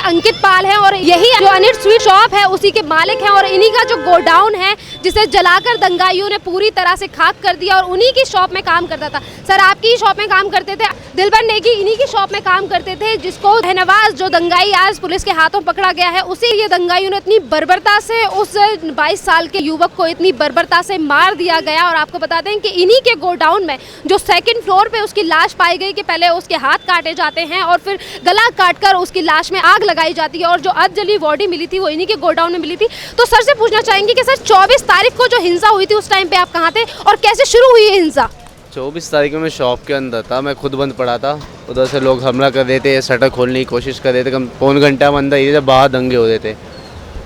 अंकित पाल हैं और यही जो अनिल स्वीट शॉप है उसी के मालिक हैं और इन्हीं का जो गोडाउन है जिसे जलाकर दंगाइयों ने पूरी तरह से खाक कर दिया और उन्हीं की शॉप में काम करता था। सर आपकी शॉप में काम करते थे दिलबर नेगी, इन्हीं की शॉप में काम करते थे जिसको रहनवाज जो दंगाई आज पुलिस के हाथों पकड़ा गया है, उसे ये दंगाइयों ने इतनी बर्बरता से उस 22 साल के युवक को इतनी बर्बरता से मार दिया गया। और आपको बता दें कि इन्हीं के गोडाउन में जो सेकंड फ्लोर पे उसकी लाश पाई गई कि पहले उसके हाथ काटे जाते हैं और फिर गला काटकर उसकी लाश में आग लगाई जाती है और जो अधजली बॉडी मिली थी वो इन्हीं के गोडाउन में मिली थी। तो सर से पूछना चाहेंगे कि सर 24 तारीख को जो हिंसा हुई थी उस टाइम पे आप कहाँ थे और कैसे शुरू हुई है हिंसा? 24 तारीख में मैं शॉप के अंदर था, मैं खुद बंद पड़ा था। उधर से लोग हमला कर रहे थे, शटर खोलने की कोशिश कर रहे थे। कम पौन घंटा हम अंदर ही थे जब बाहर दंगे हो रहे थे।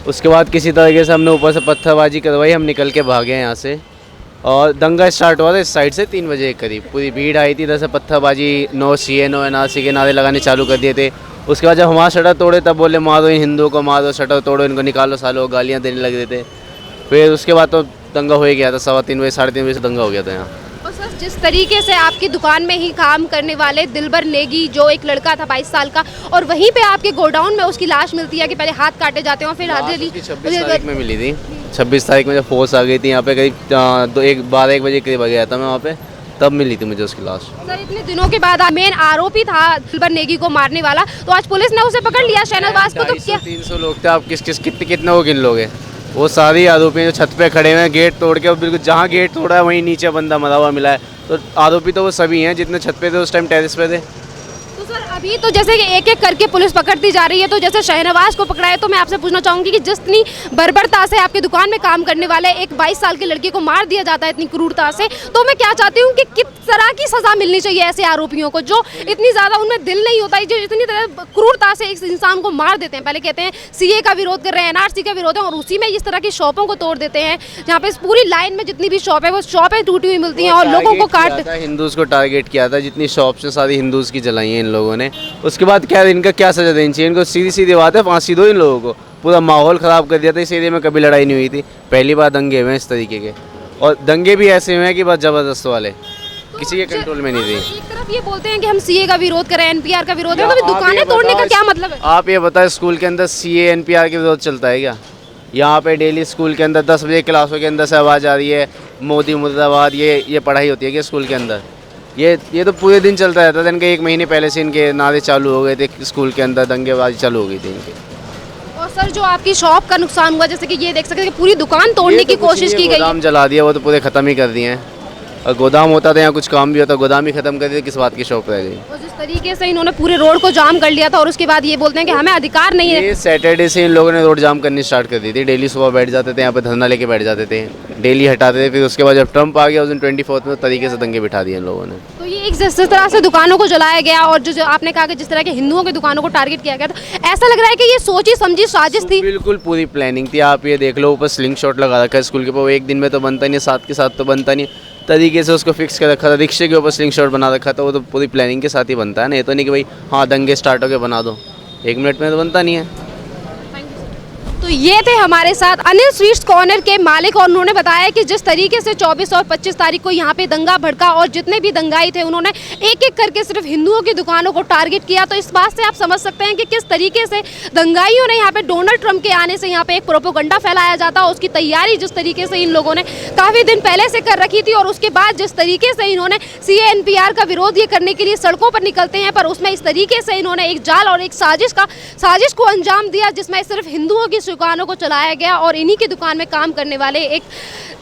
उसके बाद किसी तरीके से हमने ऊपर से पत्थरबाजी करवाई, हम निकल के भागे यहाँ से और दंगा स्टार्ट हुआ था इस साइड से 3 बजे के करीब। पूरी भीड़ आई थी, इधर से पत्थरबाजी नो सीए नो एनआरसी के नारे लगाने चालू कर दिए थे। उसके बाद जब हमारा शटर तोड़े तब बोले मारो इन हिंदुओं को, मारो, शटर तोड़ो, इनको निकालो सालो, गालियाँ देने लग रहे थे। फिर उसके बाद तो दंगा हो ही गया था, 3:15 बजे 3:30 बजे से दंगा हो गया था यहाँ। और सर जिस तरीके से आपकी दुकान में ही काम करने वाले दिलबर नेगी जो एक लड़का था 22 साल का और वहीं पे आपके गोडाउन में उसकी लाश मिलती है कि पहले हाथ काटे जाते हैं फिर 26 तारीख में मिली थी। 26 तारीख में जब फोर्स आ गई थी यहाँ पे करीब 12-1 बजे करीब आ गया था मैं वहाँ पे, तब मिली थी मुझे उसकी लाश। सर इतने दिनों के बाद मेन आरोपी था दिलबर नेगी को मारने वाला, तो आज पुलिस ने उसे पकड़ लिया शहनवाज को। तो क्या 300 लोग थे, आप कितने को गिन लोगे? वो सारे आरोपी जो छत पे खड़े हुए हैं गेट तोड़ के, और बिल्कुल जहाँ गेट तोड़ा है वहीं नीचे बंदा मरा हुआ मिला है। तो आरोपी तो वो सभी हैं जितने छत पे थे उस टाइम, टेरेस पे थे। तो सर अभी तो जैसे कि एक एक करके पुलिस पकड़ती जा रही है, तो जैसे शहनवाज को पकड़ा है तो मैं आपसे पूछना चाहूँगी कि जितनी बर्बरता से आपकी दुकान में काम करने वाले एक 22 साल के लड़के को मार दिया जाता है इतनी क्रूरता से, तो मैं क्या चाहती हूँ कि किस तरह की सज़ा मिलनी चाहिए ऐसे आरोपियों को जो इतनी ज़्यादा उनमें दिल नहीं होता है, जो इतनी तरह क्रूरता से एक इंसान को मार देते हैं। पहले कहते हैं सीए का विरोध कर रहे हैं, एनआरसी का विरोध है और उसी में इस तरह की शॉपों को तोड़ देते हैं जहाँ पे इस पूरी लाइन में जितनी भी शॉप है वो शॉपें टूटी हुई मिलती हैं और लोगों को काट। हिंदूज को टारगेट किया था, जितनी शॉप से सारी हिंदूज की जलाई हैं इन लोगों ने। उसके बाद क्या इनका क्या सजा देनी चाहिए? इनको सीधी सीधी बात है, फांसी दो इन लोगों को। पूरा माहौल ख़राब कर दिया था। इस एरिया में कभी लड़ाई नहीं हुई थी, पहली बार दंगे हुए हैं इस तरीके के, और दंगे भी ऐसे हुए हैं कि बस ज़बरदस्त वाले, किसी के कंट्रोल में नहीं थी। एक तरफ ये बोलते हैं कि हम सीए का विरोध करें, एनपीआर का विरोध है, तो दुकानें तोड़ने का क्या मतलब है? आप ये बताएं स्कूल के अंदर सीए एनपीआर के विरोध चलता है क्या? यहाँ पे डेली स्कूल के अंदर 10 बजे क्लासों के अंदर से आवाज़ आ रही है मोदी मुर्दाबाद, ये पढ़ाई होती है क्या स्कूल के अंदर? ये तो पूरे दिन चलता रहता था। इनके 1 महीने पहले से इनके नारे चालू हो गए थे, स्कूल के अंदर दंगेबाजी चालू हो गई थी इनके। और सर जो आपकी शॉप का नुकसान हुआ, जैसे कि ये देख सकते हैं कि पूरी दुकान तोड़ने की कोशिश की गई, गोदाम जला दिया, वो तो पूरे ख़त्म ही कर दिए हैं। और गोदाम होता था यहाँ कुछ काम भी होता, गोदाम ही ख़त्म कर दिया, किस बात की शॉप रह गई? और जिस तरीके से इन्होंने पूरे रोड को जाम कर लिया था और उसके बाद ये बोलते हैं कि हमें अधिकार नहीं है। ये सैटरडे से इन लोगों ने रोड जाम करनी स्टार्ट कर दी थी। डेली सुबह बैठ जाते थे यहाँ पे, धरना लेके बैठ जाते थे, डेली हटाते थे। फिर उसके बाद जब ट्रम्प आ गया उस दिन 24 में तरीके से दंगे बिठा दिए इन लोगों ने। तो ये एक जिस तरह से दुकानों को जलाया गया और जो आपने कहा कि जिस तरह के हिंदुओं की दुकानों को टारगेट किया गया, तो ऐसा लग रहा है कि ये सोची समझी साजिश थी। बिल्कुल पूरी प्लानिंग थी। आप ये देख लो, ऊपर स्लिंग शॉट लगा रखा है स्कूल के ऊपर, एक दिन में तो बनता नहीं, साथ के साथ तो बनता नहीं, तरीके से उसको फिक्स कर रखा था। रिक्शे के ऊपर स्लिंग शॉट बना रखा था, वो तो पूरी प्लानिंग के साथ ही बनता है ना। ये तो नहीं कि भाई हाँ दंगे स्टार्ट हो गए बना दो, 1 मिनट में तो बनता नहीं है। तो ये थे हमारे साथ अनिल स्वीट्स कॉर्नर के मालिक और उन्होंने बताया कि जिस तरीके से 24 और 25 तारीख को यहाँ पे दंगा भड़का और जितने भी दंगाई थे उन्होंने एक एक करके सिर्फ हिंदुओं की दुकानों को टारगेट किया। तो इस बात से आप समझ सकते हैं कि किस तरीके से दंगाइयों ने यहाँ पे डोनाल्ड ट्रंप के आने से यहाँ पे एक प्रोपोगंडा फैलाया जाता है, उसकी तैयारी जिस तरीके से इन लोगों ने काफ़ी दिन पहले से कर रखी थी और उसके बाद जिस तरीके से इन्होंने सीए एनपीआर का विरोध ये करने के लिए सड़कों पर निकलते हैं, पर उसमें इस तरीके से इन्होंने एक जाल और एक साजिश को अंजाम दिया जिसमें सिर्फ हिंदुओं की दुकानों को चलाया गया। और इन्हीं की दुकान में काम करने वाले एक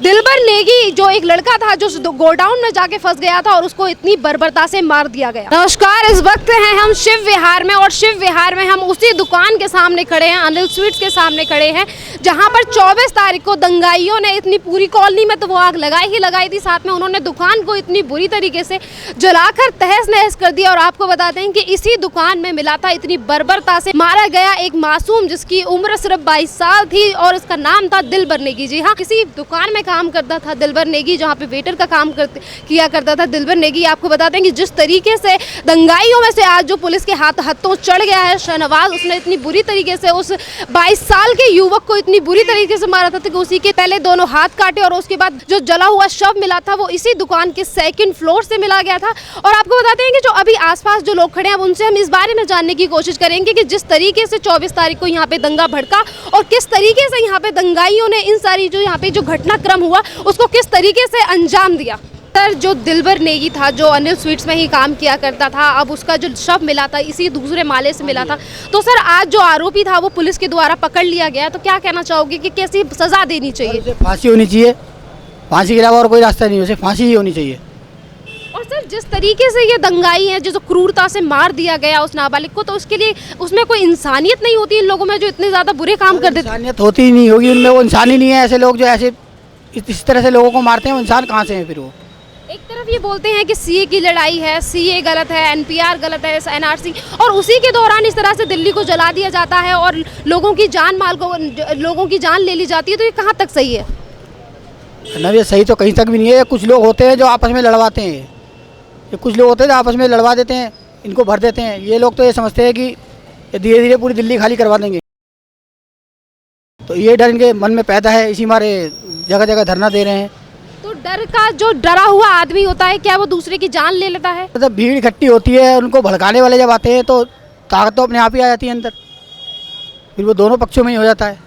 दिलबर नेगी जो एक लड़का था जो गोडाउन में जाके फंस गया था और उसको इतनी बर्बरता से मार दिया गया। नमस्कार, इस वक्त हैं हम शिव विहार में और शिव विहार में हम उसी दुकान के सामने खड़े हैं, अनिल स्वीट्स के सामने खड़े हैं, जहां पर 24 तारीख को दंगाइयों ने इतनी पूरी कॉलोनी में तो वो आग लगाई थी, साथ में उन्होंने दुकान को इतनी बुरी तरीके से जलाकर तहस नहस कर दिया। और आपको बताते हैं कि इसी दुकान में मिला था इतनी बर्बरता से मारा गया एक मासूम जिसकी उम्र सिर्फ 22 साल थी और इसका नाम था दिलबर नेगी। जी हाँ, किसी दुकान में काम करता था दिलबर नेगी, जहाँ पे वेटर का काम किया करता था दिलबर नेगी। आपको बताते हैं कि जिस तरीके से दंगाइयों में से आज जो पुलिस के हाथों चढ़ गया है शाहनवाज, उसने इतनी बुरी तरीके से उस 22 साल के युवक को इतनी बुरी तरीके से मारा था कि उसी के पहले दोनों हाथ काटे और उसके बाद जो जला हुआ शव मिला था वो इसी दुकान के 2nd फ्लोर से मिला गया था। और आपको बताते हैं कि जो अभी आसपास जो लोग खड़े हैं उनसे हम इस बारे में जानने की कोशिश करेंगे कि जिस तरीके से 24 तारीख को यहाँ पे दंगा भड़का और किस तरीके से यहाँ पे दंगाइयों ने इन सारी जो यहाँ पे जो घटनाक्रम हुआ उसको किस तरीके से अंजाम दिया। सर, जो दिलबर नेगी था जो अनिल स्वीट्स में ही काम किया करता था, अब उसका जो शव मिला था इसी दूसरे माले से मिला था, तो सर आज जो आरोपी था वो पुलिस के द्वारा पकड़ लिया गया, तो क्या कहना चाहोगे कि कैसी सजा देनी चाहिए? फांसी होनी चाहिए, फांसी के अलावा और कोई रास्ता नहीं है, उसे फांसी ही होनी चाहिए। और सर जिस तरीके से ये दंगाई है, जो क्रूरता से मार दिया गया उस नाबालिग को, तो उसके लिए उसमें कोई इंसानियत नहीं होती इन लोगों में जो इतने ज़्यादा बुरे काम कर देते? इंसानियत होती ही नहीं होगी उनमें, वो इंसान ही नहीं है। ऐसे लोग जो ऐसे इस तरह से लोगों को मारते हैं वो इंसान कहाँ से हैं फिर? वो एक तरफ ये बोलते हैं कि सीए की लड़ाई है, सीए गलत है, एनपीआर गलत है, एनआरसी, और उसी के दौरान इस तरह से दिल्ली को जला दिया जाता है और लोगों की जान ले ली जाती है, तो ये कहाँ तक सही है? ना, ये सही तो कहीं तक भी नहीं है। कुछ लोग होते हैं जो आपस में लड़वाते हैं, ये कुछ लोग होते हैं जो आपस में लड़वा देते हैं, इनको भर देते हैं। ये लोग तो ये समझते हैं कि ये धीरे धीरे पूरी दिल्ली खाली करवा देंगे, तो ये डर इनके मन में पैदा है, इसी मारे जगह जगह धरना दे रहे हैं। तो डर का जो डरा हुआ आदमी होता है क्या वो दूसरे की जान ले लेता है? मतलब भीड़ इकट्ठी होती है, उनको भड़काने वाले जब आते हैं तो ताकत तो अपने आप ही आ जाती है अंदर, फिर वो दोनों पक्षों में ही हो जाता है।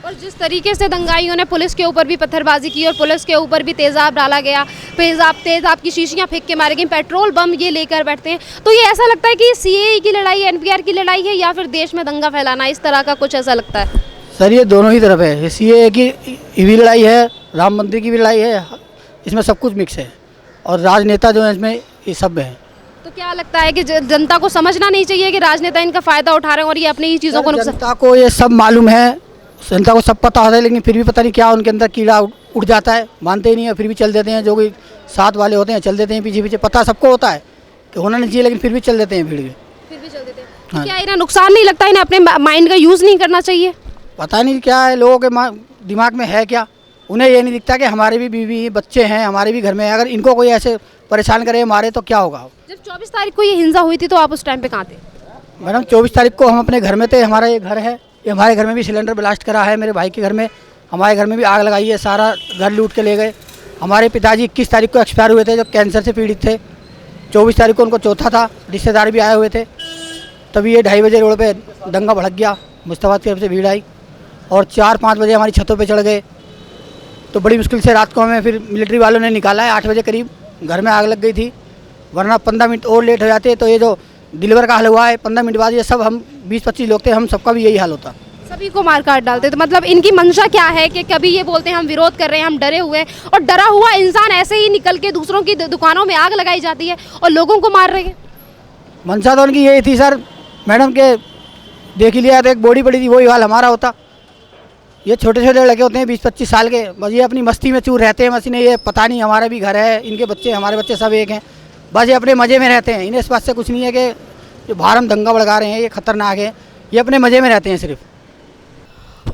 और जिस तरीके से दंगाइयों ने पुलिस के ऊपर भी पत्थरबाजी की और पुलिस के ऊपर भी तेज़ाब डाला गया, तेज़ाब की शीशियां फेंक के मारे गई, पेट्रोल बम ये लेकर बैठते हैं, तो ये ऐसा लगता है कि सीएए की लड़ाई, एनपीआर की लड़ाई है या फिर देश में दंगा फैलाना, इस तरह का कुछ ऐसा लगता है? सर ये दोनों ही तरफ है, सीएए की भी लड़ाई है, राम मंदिर की भी लड़ाई है, इसमें सब कुछ मिक्स है और राजनेता जो है इसमें ये सब है। तो क्या लगता है कि जनता को समझना नहीं चाहिए कि राजनेता इनका फ़ायदा उठा रहे हैं और ये अपनी ही चीज़ों को जनता को ये सब मालूम है, जनता को सब पता होता है, लेकिन फिर भी पता नहीं क्या उनके अंदर कीड़ा उठ जाता है, मानते ही नहीं है, फिर भी चल देते हैं। जो कोई साथ वाले होते हैं चल देते हैं पीछे पीछे, पता सबको होता है कि होना नहीं चाहिए, लेकिन फिर भी चल देते हैं भीड़ के, फिर भी चल देते हैं। हाँ। क्या इन्हें नुकसान नहीं लगता? इन्हें अपने माइंड का यूज़ नहीं करना चाहिए? पता नहीं क्या है लोगों के दिमाग में है क्या, उन्हें ये नहीं दिखता कि हमारे भी बीवी बच्चे हैं, हमारे भी घर में है, अगर इनको कोई ऐसे परेशान करे मारे तो क्या होगा। जब 24 तारीख को ये हिंसा हुई थी तो आप उस टाइम पे कहाँ थे? मैडम 24 तारीख को हम अपने घर में थे, हमारा ये घर है, ये हमारे घर में भी सिलेंडर ब्लास्ट करा है, मेरे भाई के घर में, हमारे घर में भी आग लगाई है, सारा घर लूट के ले गए। हमारे पिताजी 21 तारीख को एक्सपायर हुए थे, जो कैंसर से पीड़ित थे। 24 तारीख को उनको चौथा था, रिश्तेदार भी आए हुए थे, तभी ये 2:30 बजे रोड पे दंगा भड़क गया, मुस्तफा की तरफ से भीड़ आई और 4-5 बजे हमारी छतों पे चढ़ गए। तो बड़ी मुश्किल से रात को हमें फिर मिलिट्री वालों ने निकाला है, 8 बजे करीब घर में आग लग गई थी, वरना 15 मिनट और लेट हो जाते तो ये जो दिलबर का हाल हुआ है 15 मिनट बाद, ये सब हम 20-25 लोग थे, हम सबका भी यही हाल होता। सभी को मार काट डालते। तो मतलब इनकी मंशा क्या है कि कभी ये बोलते हैं हम विरोध कर रहे हैं, हम डरे हुए हैं, और डरा हुआ इंसान ऐसे ही निकल के दूसरों की दुकानों में आग लगाई जाती है और लोगों को मार रहे हैं। मंशा तो उनकी यही थी सर मैडम के, देख ही लिया तो एक बॉडी पड़ी थी, वही हाल हमारा होता। ये छोटे छोटे लड़के होते हैं 20-25 साल के, बस ये अपनी मस्ती में चूर रहते हैं, बस इन्हें ये पता नहीं हमारा भी घर है, इनके बच्चे हमारे बच्चे सब एक हैं, बस ये अपने मज़े में रहते हैं। इन्हें इस बात से कुछ नहीं है कि जो बाहर हम दंगा भड़का रहे हैं ये खतरनाक है, ये अपने मज़े में रहते हैं सिर्फ।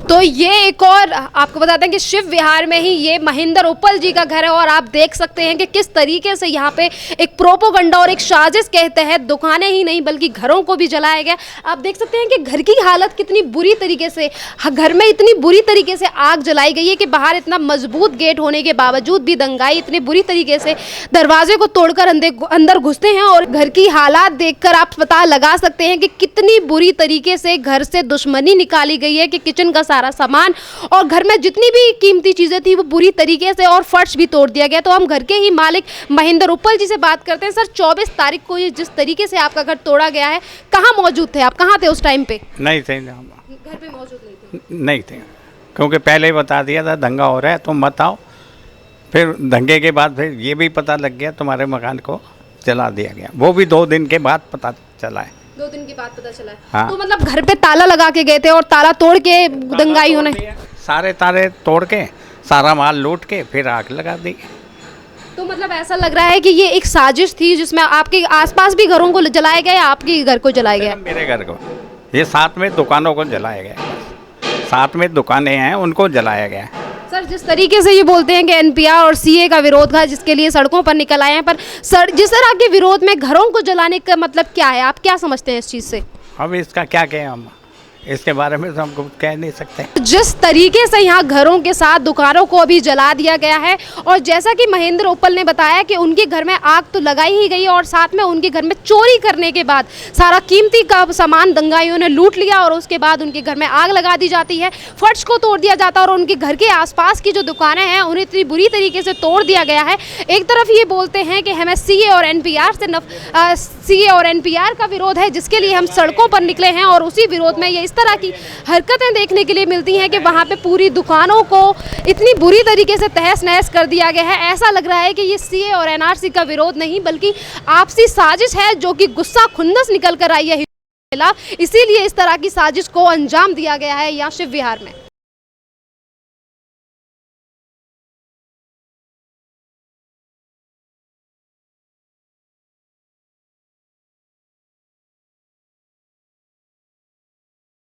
तो ये एक और आपको बताते हैं कि शिव विहार में ही ये महेंद्र उपल जी का घर है और आप देख सकते हैं कि किस तरीके से यहाँ पे एक प्रोपोगंडा और एक साजिश के तहत दुकानें ही नहीं बल्कि घरों को भी जलाया गया। आप देख सकते हैं कि घर की हालत कितनी बुरी तरीके से, घर में इतनी बुरी तरीके से आग जलाई गई है कि बाहर इतना मजबूत गेट होने के बावजूद भी दंगाई इतनी बुरी तरीके से दरवाजे को तोड़कर अंदर घुसते हैं। और घर की हालात देखकर आप पता लगा सकते हैं कि कितनी बुरी तरीके से घर से दुश्मनी निकाली गई है कि किचन का सारा सामान और घर में जितनी भी कीमती चीजें थी वो बुरी तरीके से, और फर्श भी तोड़ दिया गया। तो हम घर के ही मालिक महेंद्र उपल जी से बात करते हैं। सर 24 तारीख को ये जिस तरीके से आपका घर तोड़ा गया है, कहाँ मौजूद थे आप? कहाँ थे उस टाइम पे? नहीं थे, घर पे मौजूद नहीं थे? नहीं थे, क्योंकि पहले ही बता दिया था दंगा हो रहा है तुम मत आओ। फिर दंगे के बाद फिर ये भी पता लग गया तुम्हारे मकान को जला दिया गया, वो भी 2 दिन के बाद पता चला है। 2 दिन के बाद पता चला है। हाँ। तो मतलब घर पे ताला लगा के गए थे और ताला तोड़ के दंगाइयों ने सारे ताले तोड़ के सारा माल लूट के फिर आग लगा दी। तो मतलब ऐसा लग रहा है कि ये एक साजिश थी जिसमें आपके आसपास भी घरों को जलाया गया या आपके घर को जलाया गया? मेरे घर को, ये साथ में दुकानों को जलाया गया। साथ में दुकानें हैं उनको जलाया गया है। सर, जिस तरीके से ये बोलते हैं कि एनपीआर और सीए का विरोध था जिसके लिए सड़कों पर निकल आए हैं, पर सर जिस तरह के विरोध में घरों को जलाने का मतलब क्या है, आप क्या समझते हैं इस चीज़ से? अब इसका क्या कहें हम, इसके बारे में तो हम कुछ कह नहीं सकते। जिस तरीके से यहाँ घरों के साथ दुकानों को अभी जला दिया गया है, और जैसा कि महेंद्र उपल ने बताया कि उनके घर में आग तो लगाई ही गई और साथ में उनके घर में चोरी करने के बाद सारा कीमती का सामान दंगाइयों ने लूट लिया और उसके बाद उनके घर में आग लगा दी जाती है, फर्श को तोड़ दिया जाता है और उनके घर के आसपास की जो दुकानें हैं उन्हें इतनी बुरी तरीके से तोड़ दिया गया है। एक तरफ ये बोलते हैं कि हमें सीए और एनपीआर का विरोध है जिसके लिए हम सड़कों पर निकले हैं, और उसी विरोध में ये इस तरह की हरकतें देखने के लिए मिलती हैं कि वहाँ पे पूरी दुकानों को इतनी बुरी तरीके से तहस नहस कर दिया गया है। ऐसा लग रहा है कि ये सीए और एनआरसी का विरोध नहीं बल्कि आपसी साजिश है जो कि गुस्सा खुन्नस निकल कर आई है, इसीलिए इस तरह की साजिश को अंजाम दिया गया है यहाँ शिव विहार में।